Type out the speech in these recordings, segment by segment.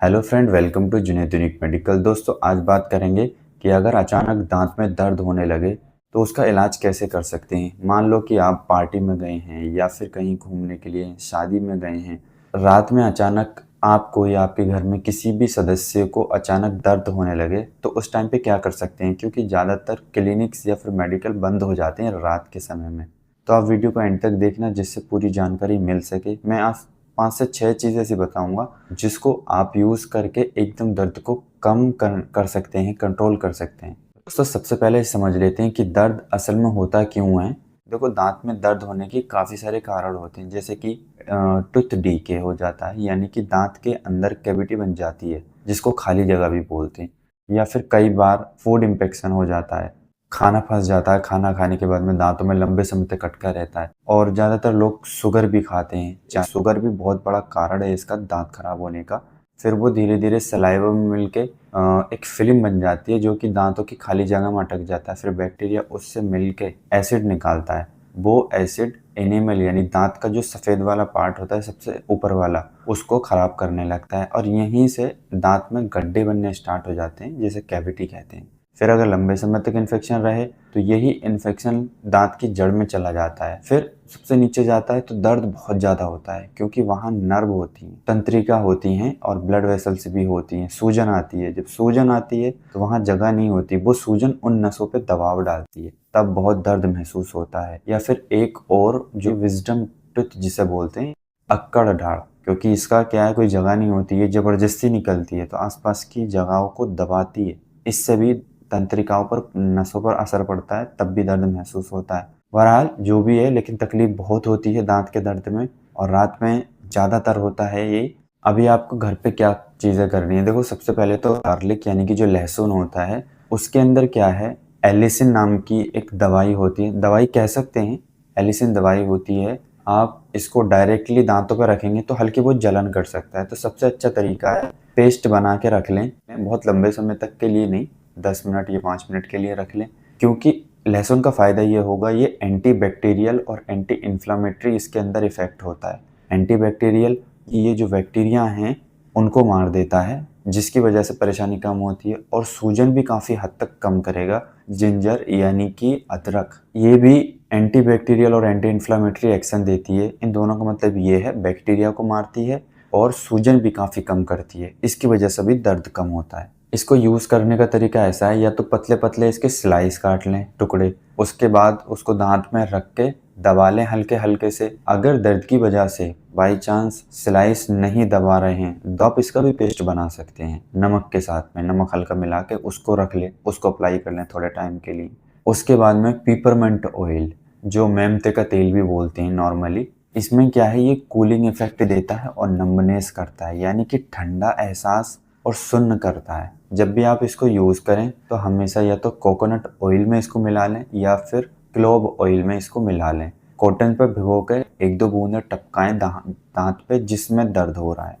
Hello friend, welcome to Junaid unique medical. दोस्तों, आज बात करेंगे कि अगर अचानक दांत में दर्द होने लगे तो उसका इलाज कैसे कर सकते हैं। मान लो कि आप पार्टी में गए हैं या फिर कहीं घूमने के लिए शादी में गए हैं। रात में अचानक आपको या आपके घर में किसी भी सदस्य को अचानक दर्द होने लगे तो उस टाइम पे क्या कर सकते हैं, क्योंकि ज़्यादातर क्लिनिक्स या फिर मेडिकल बंद हो जाते हैं रात के समय में। तो आप वीडियो को एंड तक देखना जिससे पूरी जानकारी मिल सके। मैं आज 5 से 6 चीज़ ऐसी बताऊंगा जिसको आप यूज़ करके एकदम दर्द को कम कर सकते हैं, कंट्रोल कर सकते हैं। दोस्तों, सबसे पहले समझ लेते हैं कि दर्द असल में होता क्यों है। देखो, दांत में दर्द होने के काफ़ी सारे कारण होते हैं, जैसे कि टूथ डीके हो जाता है, यानी कि दांत के अंदर कैविटी बन जाती है जिसको खाली जगह भी बोलते हैं। या फिर कई बार फूड इन्फेक्शन हो जाता है, खाना फंस जाता है, खाना खाने के बाद में दांतों में लंबे समय तक अटका रहता है। और ज़्यादातर लोग शुगर भी खाते हैं, जहाँ शुगर भी बहुत बड़ा कारण है इसका दांत खराब होने का। फिर वो धीरे धीरे सलाइवा में मिलके एक फिल्म बन जाती है जो कि दांतों की खाली जगह में अटक जाता है। फिर बैक्टीरिया उससे मिलके एसिड निकालता है। वो एसिड एनिमल यानी दांत का जो सफ़ेद वाला पार्ट होता है, सबसे ऊपर वाला, उसको खराब करने लगता है और यहीं से दांत में गड्ढे बनने स्टार्ट हो जाते हैं, जिसे कैविटी कहते हैं। फिर अगर लंबे समय तक इन्फेक्शन रहे तो यही इन्फेक्शन दांत की जड़ में चला जाता है। फिर सबसे नीचे जाता है तो दर्द बहुत ज़्यादा होता है, क्योंकि वहाँ नर्व होती हैं, तंत्रिका होती हैं और ब्लड वेसल्स भी होती हैं। सूजन आती है, जब सूजन आती है तो वहाँ जगह नहीं होती, वो सूजन उन नसों पे दबाव डालती है, तब बहुत दर्द महसूस होता है। या फिर एक और जो विजडम टूथ जिसे बोलते हैं, अक्कड़ दाढ़, क्योंकि इसका क्या है, कोई जगह नहीं होती है, ज़बरदस्ती निकलती है तो आसपास की जगहों को दबाती है। इससे भी तंत्रिकाओं पर, नसों पर असर पड़ता है, तब भी दर्द महसूस होता है। बहरहाल जो भी है, लेकिन तकलीफ बहुत होती है दांत के दर्द में, और रात में ज़्यादातर होता है ये। अभी आपको घर पे क्या चीज़ें करनी है, देखो, सबसे पहले तो गार्लिक यानी कि जो लहसुन होता है, उसके अंदर क्या है, एलिसिन नाम की एक दवाई होती है, दवाई कह सकते हैं, एलिसिन दवाई होती है। आप इसको डायरेक्टली दांतों पर रखेंगे तो हल्की बहुत जलन कर सकता है, तो सबसे अच्छा तरीका है पेस्ट बना के रख लें, बहुत लंबे समय तक के लिए नहीं, 10 मिनट या 5 मिनट के लिए रख लें। क्योंकि लहसुन का फ़ायदा ये होगा, ये एंटी बैक्टीरियल और एंटी इन्फ्लामेटरी इसके अंदर इफ़ेक्ट होता है। एंटी बैक्टीरियल, ये जो बैक्टीरिया हैं उनको मार देता है, जिसकी वजह से परेशानी कम होती है, और सूजन भी काफ़ी हद तक कम करेगा। जिंजर यानी कि अदरक, ये भी एंटी बैक्टीरियल और एंटी इन्फ्लामेटरी एक्शन देती है। इन दोनों का मतलब ये है, बैक्टीरिया को मारती है और सूजन भी काफ़ी कम करती है, इसकी वजह से भी दर्द कम होता है। इसको यूज़ करने का तरीका ऐसा है, या तो पतले पतले इसके स्लाइस काट लें, टुकड़े, उसके बाद उसको दांत में रख के दबा लें हल्के हल्के से। अगर दर्द की वजह से बाई चांस स्लाइस नहीं दबा रहे हैं तो आप इसका भी पेस्ट बना सकते हैं, नमक के साथ में, नमक हल्का मिला के उसको रख लें, उसको अप्लाई कर लें थोड़े टाइम के लिए। उसके बाद में पिपरमेंट ऑयल, जो मेमते का तेल भी बोलते हैं नॉर्मली, इसमें क्या है, ये कूलिंग इफेक्ट देता है और नम्बनेस करता है, यानी कि ठंडा एहसास और सुन्न करता है। जब भी आप इसको यूज़ करें तो हमेशा या तो कोकोनट ऑयल में इसको मिला लें या फिर क्लोव ऑयल में इसको मिला लें। कॉटन पर भिगो कर 1-2 बूंदें टपकाएं दांत पे जिसमें दर्द हो रहा है।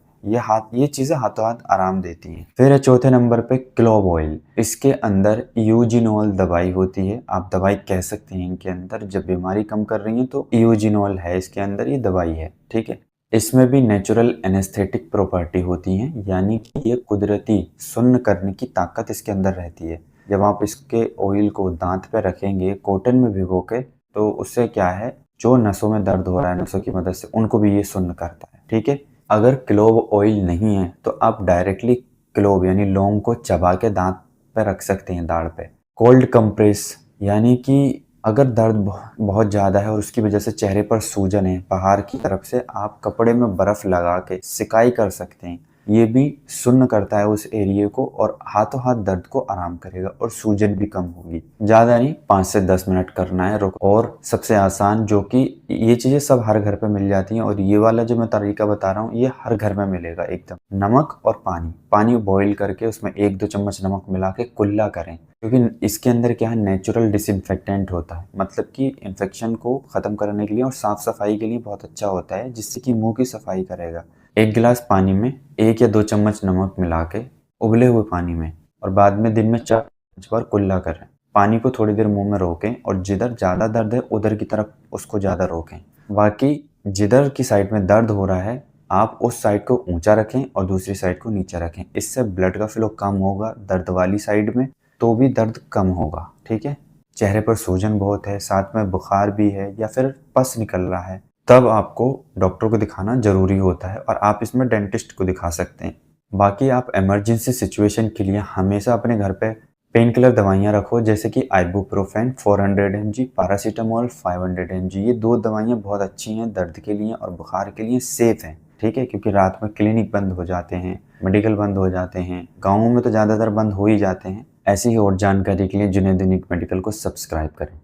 ये चीज़ें हाथों हाथ आराम देती हैं। फिर है चौथे नंबर पे क्लोव ऑयल। इसके अंदर यूजिनोल दवाई होती है, आप दवाई कह सकते हैं इनके अंदर। जब बीमारी कम कर रही है तो यूजिनोल है इसके अंदर, ये दवाई है, ठीक है। इसमें भी नेचुरल एनेस्थेटिक प्रॉपर्टी होती हैं, यानी कि ये कुदरती सुन्न करने की ताकत इसके अंदर रहती है। जब आप इसके ऑयल को दांत पे रखेंगे कॉटन में भिगो के, तो उससे क्या है, जो नसों में दर्द हो रहा है नसों की मदद से, उनको भी ये सुन्न करता है, ठीक है। अगर क्लोव ऑयल नहीं है तो आप डायरेक्टली क्लोव यानी लौंग को चबा के दांत पे रख सकते हैं, दाढ़ पे। कोल्ड कंप्रेस, यानी कि अगर दर्द बहुत ज़्यादा है और उसकी वजह से चेहरे पर सूजन है बाहर की तरफ से, आप कपड़े में बर्फ़ लगा के सिकाई कर सकते हैं। ये भी सुन्न करता है उस एरिया को और हाथों हाथ दर्द को आराम करेगा और सूजन भी कम होगी। ज़्यादा नहीं, 5 से 10 मिनट करना है। और सबसे आसान, जो कि ये चीज़ें सब हर घर पे मिल जाती हैं, और ये वाला जो मैं तरीका बता रहा हूँ ये हर घर में मिलेगा एकदम। नमक और पानी बॉईल करके उसमें 1-2 चम्मच नमक मिला के कुल्ला करें, क्योंकि इसके अंदर क्या है, नेचुरल डिसइंफेक्टेंट होता है, मतलब कि इन्फेक्शन को ख़त्म करने के लिए और साफ़ सफाई के लिए बहुत अच्छा होता है, जिससे कि मुंह की सफाई करेगा। 1 गिलास पानी में 1 या 2 चम्मच नमक मिला के उबले हुए पानी में, और बाद में दिन में 4-5 बार कुल्ला करें। पानी को थोड़ी देर मुंह में रोकें और जिधर ज़्यादा दर्द है उधर की तरफ उसको ज़्यादा रोकें। बाकी जिधर की साइड में दर्द हो रहा है आप उस साइड को ऊंचा रखें और दूसरी साइड को नीचा रखें। इससे ब्लड का फ्लो कम होगा दर्द वाली साइड में, तो भी दर्द कम होगा। ठीक है। चेहरे पर सूजन बहुत है, साथ में बुखार भी है या फिर पस निकल रहा है, तब आपको डॉक्टर को दिखाना जरूरी होता है और आप इसमें डेंटिस्ट को दिखा सकते हैं। बाकी आप इमरजेंसी सिचुएशन के लिए हमेशा अपने घर पे पेन किलर दवाइयाँ रखो, जैसे कि आइबुप्रोफेन 400 mg, पैरासीटामोल 500 mg। ये 2 दवाइयाँ बहुत अच्छी हैं दर्द के लिए और बुखार के लिए सेफ हैं। ठीक है, क्योंकि रात में क्लिनिक बंद हो जाते हैं, मेडिकल बंद हो जाते हैं, गाँवों में तो ज़्यादातर बंद हो ही जाते हैं। ऐसी ही और जानकारी के लिए जुनैद यूनिक मेडिकल को सब्सक्राइब करें।